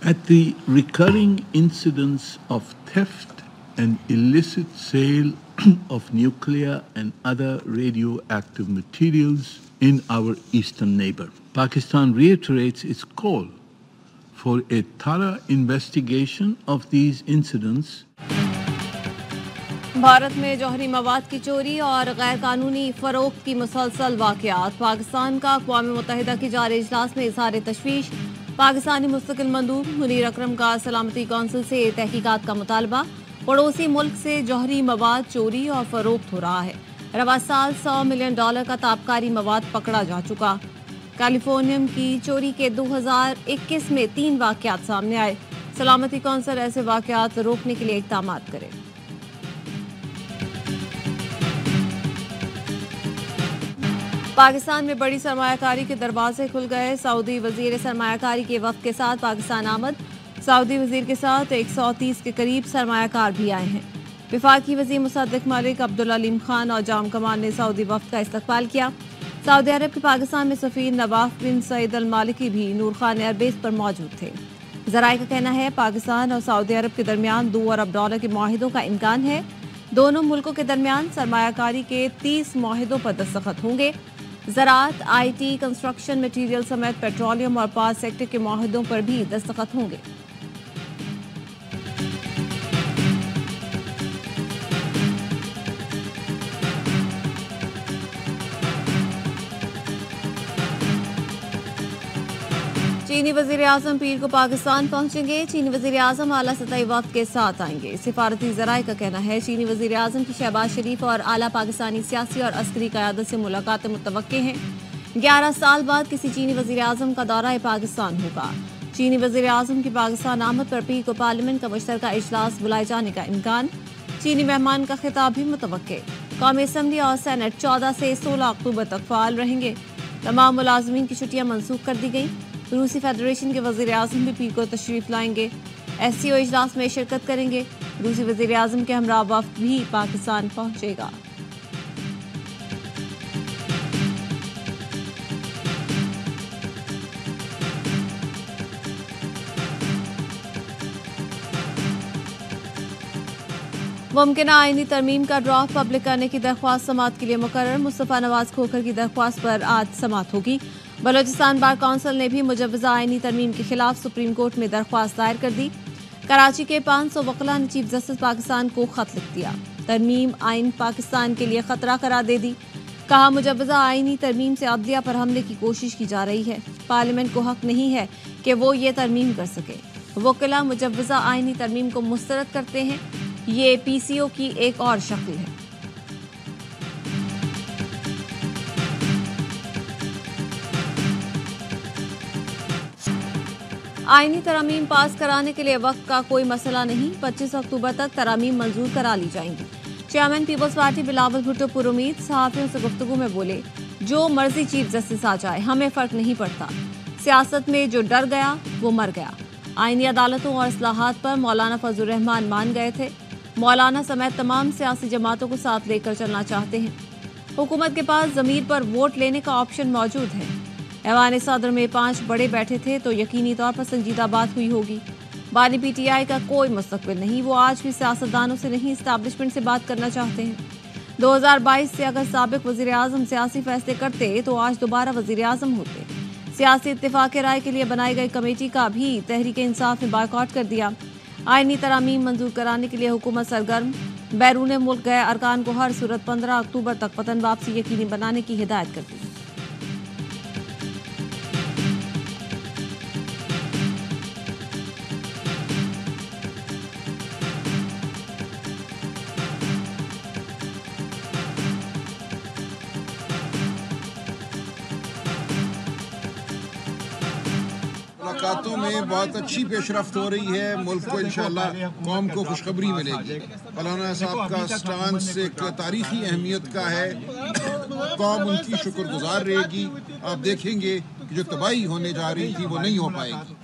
At the recurring incidents of theft and illicit sale of nuclear and other radioactive materials in our eastern neighbor, Pakistan reiterates its call for a thorough investigation of these incidents. Bharat में जौहरी मवाद की चोरी और गैर कानूनी फरोख्त की मुसलसल वाक़यात। पाकिस्तान का अक़वाम मुत्तहिदा की जारी इजलास में इज़हार तशवीश। पाकिस्तानी मुस्तकिल मंदूब मुनीर अकरम का सलामती कौंसिल से तहकीकात का मुतालबा। पड़ोसी मुल्क से जौहरी मवाद चोरी और फरोख्त हो रहा है। रवा साल $100 मिलियन का ताबकारी मवाद पकड़ा जा चुका। कैलिफोर्नियम की चोरी के 2021 में 3 वाक़यात सामने आए। सलामती कौंसिल ऐसे वाक़यात रोकने के लिए इक़दाम करे। पाकिस्तान में बड़ी सरमायाकारी के दरवाजे खुल गए। सऊदी वजीर सरमायाकारी के वफ़द के साथ पाकिस्तान आमद। सऊदी वजीर के साथ 130 के करीब सरमायाकार भी आए हैं। वफाकी वजीर मुसद्दिक मलिक, अब्दुल अलीम खान और जाम कमान ने सऊदी वफ़द का इस्तकबाल किया। सऊदी अरब के पाकिस्तान में सफ़ीर नवाफ बिन सईद अल मालिकी भी नूर खान एयरबेस पर मौजूद थे। ज़राए का कहना है पाकिस्तान और सऊदी अरब के दरमियान $2 अरब के मुआहिदों का इम्कान है। दोनों मुल्कों के दरमियान सरमायाकारी के 30 मुआहिदों पर दस्तखत होंगे। ज़राअत, IT, कंस्ट्रक्शन मटीरियल समेत पेट्रोलियम और पावर सेक्टर के मुआहिदों पर भी दस्तखत होंगे। चीनी वज़ीर आज़म पीर को पाकिस्तान पहुंचेंगे। चीनी वज़ीर आज़म आला सतही वफ़द के साथ आएंगे। सिफारती ज़राए का कहना है चीनी वज़ीर आज़म की शहबाज शरीफ और आला पाकिस्तानी सियासी और अस्करी क़यादत से मुलाकातें मुतवक्के हैं। 11 साल बाद किसी चीनी वज़ीर आज़म का दौरा पाकिस्तान होगा। चीनी वज़ीर आज़म की पाकिस्तान आमद पर पीर को पार्लियामेंट का मुश्तरका इजलास बुलाए जाने का इम्कान। चीनी मेहमान का खिताब भी मुतवक्के। कौमी असम्बली और सेनेट 14 से 16 अक्टूबर तक फ़ाल रहेंगे। तमाम मुलाजमीन की छुट्टियाँ मनसूख कर दी गई। रूसी फेडरेशन के वज़ीर आज़म भी पीर को तशरीफ़ लाएंगे। SCO इजलास में शिरकत करेंगे। रूसी वज़ीर आज़म के हमरा वफ़द भी पाकिस्तान पहुँचेगा। मुमकिना आईनी तरमीम का ड्राफ्ट पब्लिक करने की दरख्वास्त समाअत के लिए मुकर्रर। मुस्तफ़ा नवाज खोखर की दरख्वास्त पर आज समाअत होगी। बलोचिस्तान बार काउंसिल ने भी मुजव्वज़ा आईनी तरमीम के खिलाफ सुप्रीम कोर्ट में दरख्वास्त दायर कर दी। कराची के 500 वकला ने चीफ जस्टिस पाकिस्तान को खत लिख दिया। तरमीम आइन पाकिस्तान के लिए खतरा करार दे दी। कहा मुजव्वज़ा आईनी तरमीम से अदलिया पर हमले की कोशिश की जा रही है। पार्लियामेंट को हक नहीं है कि वो ये तरमीम कर सके। वकला मुजव्वज़ा आईनी तरमीम को मुस्तरद करते हैं। ये PCO की एक और शक्ल है। आईनी तरामीम पास कराने के लिए वक्त का कोई मसला नहीं। 25 अक्टूबर तक तरामीम मंजूर करा ली जाएंगी। चेयरमैन पीपल्स पार्टी बिलावल भुट्टो पुरुमीद सहाफ़ियों से गुफ्तगू में बोले, जो मर्जी चीफ जस्टिस आ जाए हमें फ़र्क नहीं पड़ता। सियासत में जो डर गया वो मर गया। आईनी अदालतों और इस्लाहात पर मौलाना फजलुर रहमान मान गए थे। मौलाना समेत तमाम सियासी जमातों को साथ लेकर चलना चाहते हैं। हुकूमत के पास ज़मीर पर वोट लेने का ऑप्शन मौजूद है। ऐवान सदर में 5 बड़े बैठे थे तो यकीनी तौर पर संजीदा बात हुई होगी। बानी PTI का कोई मुस्तकबिल नहीं। वो आज भी सियासतदानों से नहीं, इस्टेब्लिशमेंट से बात करना चाहते हैं। 2022 से अगर साबिक वज़ीर आज़म सियासी फैसले करते तो आज दोबारा वज़ीर आज़म होते। सियासी इत्तेफाक राय के लिए बनाई गई कमेटी का भी तहरीक इंसाफ ने बायकॉट कर दिया। आईनी तरामीम मंजूर कराने के लिए हुकूमत सरगर्म। बैरून मुल्क गए अरकान को हर सूरत 15 अक्टूबर तक वतन वापसी यकीनी बनाने की हिदायत कर दी। मुलाकातों में बहुत अच्छी पेशरफ्त हो रही है। मुल्क को इंशाअल्लाह कौम को खुशखबरी मिलेगी। मौलाना साहब का स्टांस एक तारीखी अहमियत का है। कौम उनकी शुक्रगुजार रहेगी। आप देखेंगे कि जो तबाही होने जा रही थी वो नहीं हो पाएगी।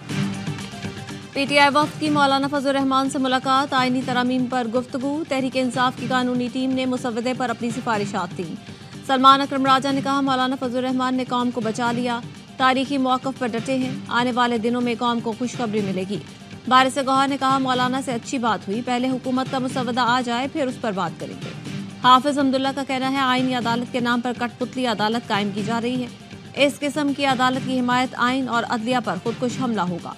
PTI वफ़द की मौलाना फजलुर रहमान से मुलाकात। आईनी तरामीम पर गुफ्तगू। तहरीक इंसाफ की कानूनी टीम ने मुसव्वदे पर अपनी सिफारिशात दी। सलमान अकरम राजा ने कहा मौलाना फजलुर रहमान ने कौम को बचा लिया। तारीखी मौक़िफ़ पर डटे हैं। आने वाले दिनों में कौम को खुशखबरी मिलेगी। बारिश गौहर ने कहा, मौलाना से अच्छी बात हुई, पहले हुकूमत का मुसवदा आ जाए फिर उस पर बात करेंगे। हाफिज अब्दुल्ला का कहना है, आईनी अदालत के नाम पर कठपुतली अदालत कायम की जा रही है। इस किस्म की अदालत की हिमायत आइन और अदलिया पर खुदकुश हमला होगा।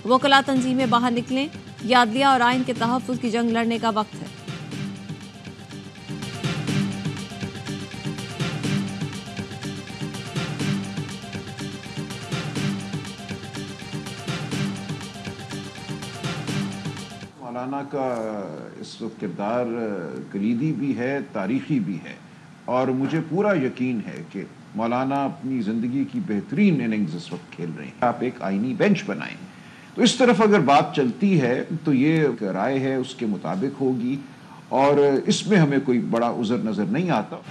वकला तंजीमें बाहर निकलें, यह अदलिया और आइन के तहफ़्फ़ुज़ की जंग लड़ने का वक्त है। मौलाना का इस वक्त किरदार कलीदी भी है, तारीखी भी है, और मुझे पूरा यकीन है कि मौलाना अपनी ज़िंदगी की बेहतरीन इनिंग्स इस वक्त खेल रहे हैं। आप एक आईनी बेंच बनाएं, तो इस तरफ अगर बात चलती है तो ये राय है उसके मुताबिक होगी, और इसमें हमें कोई बड़ा उज़र नज़र नहीं आता।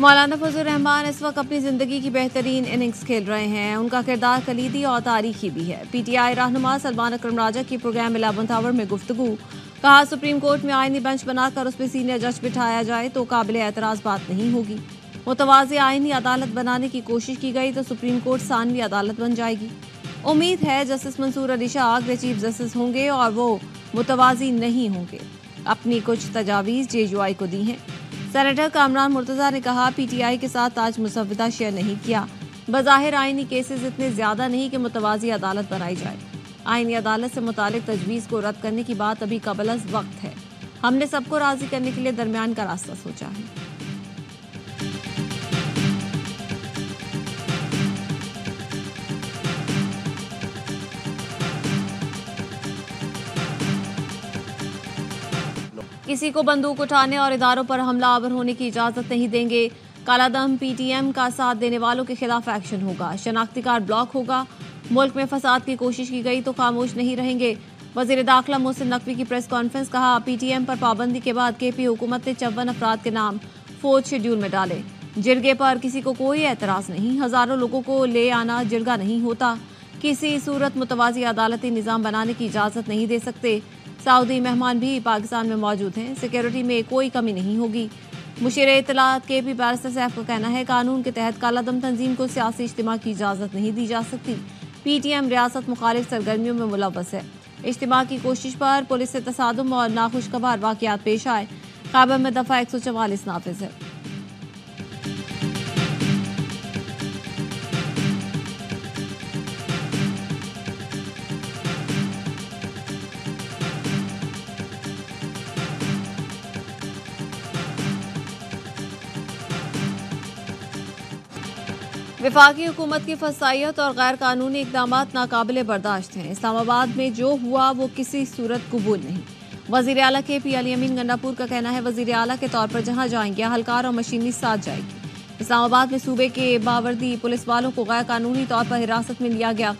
मौलाना फजल रहमान इस वक्त अपनी ज़िंदगी की बेहतरीन इनिंग्स खेल रहे हैं। उनका किरदार कलीदी और तारीखी भी है। PTI रहनुमा सलमान अकरम राजा की प्रोग्राम 11th आवर में गुफ्तगू। कहा, सुप्रीम कोर्ट में आईनी बेंच बनाकर उसमें सीनियर जज बिठाया जाए तो काबिल एतराज़ बात नहीं होगी। मुतवाज़ी आईनी अदालत बनाने की कोशिश की गई तो सुप्रीम कोर्ट सानवी अदालत बन जाएगी। उम्मीद है जस्टिस मंसूर अली शाह अगले चीफ जस्टिस होंगे और वो मुतवाज़ी नहीं होंगे। अपनी कुछ तजावीज़ JUI को दी हैं। सेनेटर कामरान मुर्तज़ा ने कहा, PTI के साथ आज मुसवदा शेयर नहीं किया। बज़ाहिर आईनी केसेस इतने ज़्यादा नहीं कि मुतवाज़ी अदालत बनाई जाए। आईनी अदालत से मुतालिक तजवीज़ को रद्द करने की बात अभी कबल वक्त है। हमने सबको राज़ी करने के लिए दरमियान का रास्ता सोचा है। किसी को बंदूक उठाने और इदारों पर हमलावर होने की इजाज़त नहीं देंगे। कालादम PTM का साथ देने वालों के खिलाफ एक्शन होगा। शनाख्ती कार्ड ब्लॉक होगा। मुल्क में फसाद की कोशिश की गई तो खामोश नहीं रहेंगे। वज़ीर दाखिला मोहसिन नकवी की प्रेस कॉन्फ्रेंस। कहा, PTM पर पाबंदी के बाद KP हुकूमत ने 54 अफराद के नाम 4th शेड्यूल में डाले। जिरगे पर किसी को कोई एतराज़ नहीं। हज़ारों लोगों को ले आना जिरगा नहीं होता। किसी सूरत मुतवाज़ी अदालती निज़ाम बनाने की इजाज़त नहीं दे सकते। सऊदी मेहमान भी पाकिस्तान में मौजूद हैं। सिक्योरिटी में कोई कमी नहीं होगी। मुशीर इत्तलात KP बैरिस्टर सैफ का कहना है, कानून के तहत कालादम तंजीम को सियासी इज्तिमा की इजाज़त नहीं दी जा सकती। PTM रियासत मुखालिफ सरगर्मियों में मुलव्वस है। इज्तिमा की कोशिश पर पुलिस से तसादुम और नाखुशगवार वाक़यात पेश आए। काबा में दफ़ा 144 नाफिज है। वफाकी हुकूमत की फसाइयत और गैर कानूनी इक़दाम नाकाबिले बर्दाश्त हैं। इस्लामाबाद में जो हुआ वो किसी सूरत कबूल नहीं। वज़ीर आला KP अली अमीन गंडापुर का कहना है, वज़ीर आला के तौर पर जहां जाएंगे हल्कार और मशीनी साथ जाएगी। इस्लामाबाद में सूबे के बावर्दी पुलिस वालों को गैर कानूनी तौर पर हिरासत में लिया गया।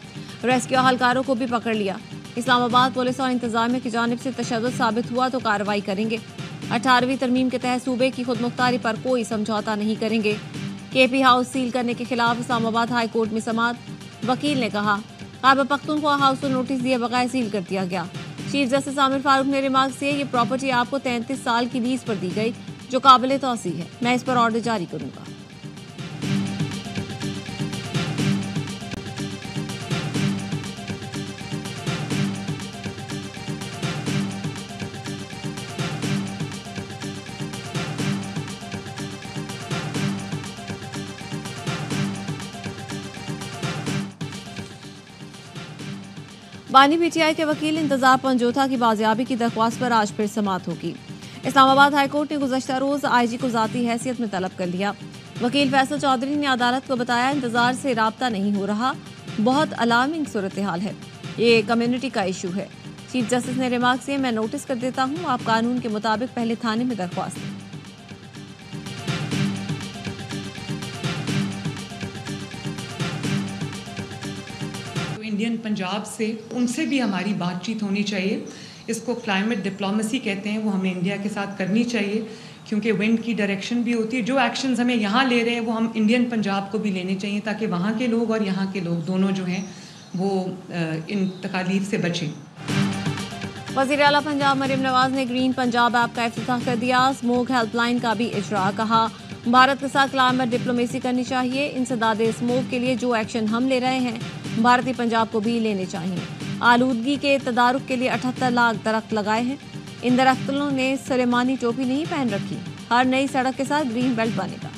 रेस्क्यू अहलकारों को भी पकड़ लिया। इस्लामाबाद पुलिस और इंतजामिया की जानिब से तशद्दुद साबित हुआ तो कार्रवाई करेंगे। 18वीं तरमीम के तहत सूबे की खुदमुख्तारी पर कोई समझौता नहीं करेंगे। KP हाउस सील करने के खिलाफ इस्लामाबाद हाई कोर्ट में समाअत। वकील ने कहा, खैबर पख्तूनख्वा हाउस को नोटिस दिए बगैर सील कर दिया गया। चीफ जस्टिस आमिर फारूक ने रिमार्क किए, ये प्रॉपर्टी आपको 33 साल की लीज पर दी गई जो काबिल तौसी है। मैं इस पर ऑर्डर जारी करूंगा। बानी PTI के वकील इंतजार पंजोथा की बाजियाबी की दरख्वास्त पर आज फिर समाअत होगी। इस्लामाबाद हाई कोर्ट ने गुज़श्ता रोज IG को ज़ाती हैसियत में तलब कर लिया। वकील फैसल चौधरी ने अदालत को बताया, इंतजार से राब्ता नहीं हो रहा, बहुत अलार्मिंग सूरत हाल है, ये कम्युनिटी का इशू है। चीफ जस्टिस ने रिमार्क किए, मैं नोटिस कर देता हूँ, आप कानून के मुताबिक पहले थाने में दरख्वास्त दें। इंडियन पंजाब से उनसे भी हमारी बातचीत होनी चाहिए। इसको क्लाइमेट डिप्लोमेसी कहते हैं, वो हमें इंडिया के साथ करनी चाहिए, क्योंकि विंड की डायरेक्शन भी होती है। जो एक्शंस हमें यहाँ ले रहे हैं वो हम इंडियन पंजाब को भी लेने चाहिए, ताकि वहाँ के लोग और यहाँ के लोग दोनों जो हैं वो इन तकालीफ से बचें। वज़ीर आला पंजाब मरीम नवाज ने ग्रीन पंजाब ऐप का इफ्तिताह कर दिया। स्मोक हेल्पलाइन का भी इजरा। कहा, भारत के साथ क्लाइमेट डिप्लोमेसी करनी चाहिए। इंसदाद स्मोक के लिए जो एक्शन हम ले रहे हैं भारतीय पंजाब को भी लेने चाहिए। आलूदगी के तदारुक के लिए 78 लाख दरख्त लगाए हैं। इन दरख्तों ने सुलेमानी टोपी नहीं पहन रखी। हर नई सड़क के साथ ग्रीन बेल्ट बनेगा।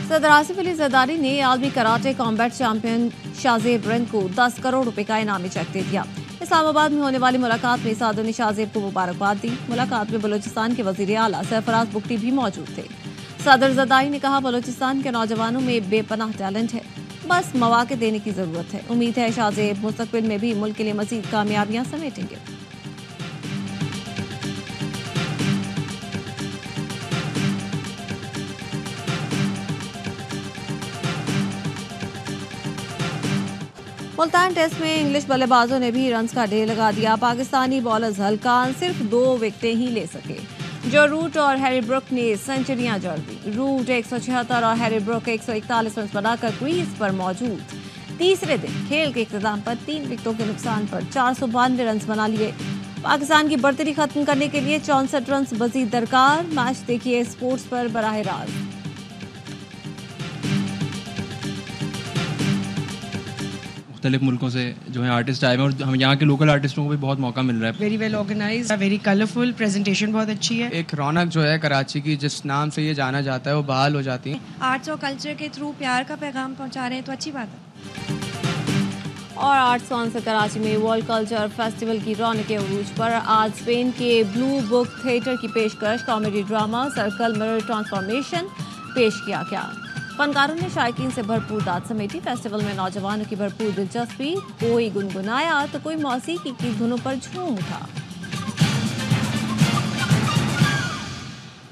सदर आसिफ अली जरदारी ने आलमी karate combat champion Shahzeb Rind को 10 करोड़ रुपए का इनामी चेक दे दिया। इस्लामाबाद में होने वाली मुलाकात में सादों ने शाहजेब को मुबारकबाद दी। मुलाकात में बलूचिस्तान के वजीर आला सरफराज बुगटी भी मौजूद थे। सदर जरदारी ने कहा, बलूचिस्तान के नौजवानों में बेपनाह टैलेंट है, बस मौके देने की जरूरत है। उम्मीद है शाहजेब मुस्तकबिल में भी मुल्क के लिए मजीद कामयाबियां समेटेंगे। मुल्तान टेस्ट में इंग्लिश बल्लेबाजों ने भी रन्स का ढेर लगा दिया। पाकिस्तानी बॉलर्स हल्कान सिर्फ 2 विकेटें ही ले सके। जो रूट और हैरी ब्रुक ने सेंचुरियां जड़ दी। रूट 176 और हैरी ब्रुक 141 रन बनाकर क्रीज पर मौजूद। तीसरे दिन खेल के इख्तिताम पर 3 विकेटों के नुकसान पर 492 रन बना लिए। पाकिस्तान की बढ़तरी खत्म करने के लिए 64 रन मजीद दरकार। मैच देखिए स्पोर्ट्स पर बराह रास्त। मुख्तलिफ मुल्कों से जो है आर्टिस्ट आए हैं और हम यहाँ के लोकल आर्टिस्टों को भी बहुत मौका मिल रहा है। Very well organised, very colourful, presentation बहुत अच्छी है। एक रौनक जो है कराची की, जिस नाम से ये जाना जाता है, वो बहाल हो जाती है। आर्ट्स और कल्चर के थ्रू प्यार का पैगाम पहुँचा रहे हैं तो अच्छी बात है। और आर्ट्स काउंसिल कराची में वर्ल्ड कल्चर फेस्टिवल की रौनक उरूज पर आज स्पेन के ब्लू बुक थिएटर की पेशकश comedy drama circle mirror transformation पेश किया गया। फनकारों ने शायकीन से भरपूर दाद समेटी। फेस्टिवल में नौजवानों की भरपूर दिलचस्पी, कोई गुनगुनाया तो कोई मौसीकी की धुनों पर झूम उठा।